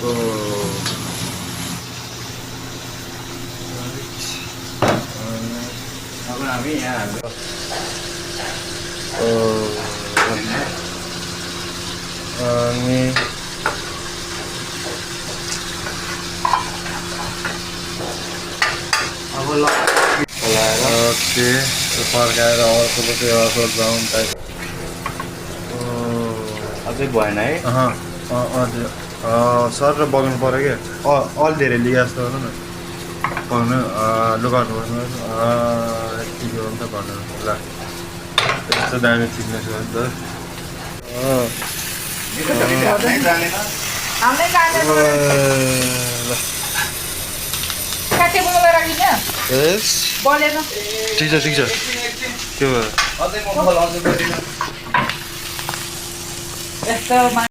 अब हामी यहाँ हाम्रो अनि अब चलाएर ओके फर्काएर अर्को ब्राउन टाइप अझै भएन है हजुर सर र बगाउनु पऱ्यो क्या अलि धेरै लिएको जस्तो गर्नु न पाउनु लुगाउनु पर्नु यति हो नि त भन्नु ल यस्तो दामी थिक्नेस हो नि त ठिक छ त्यो अझै म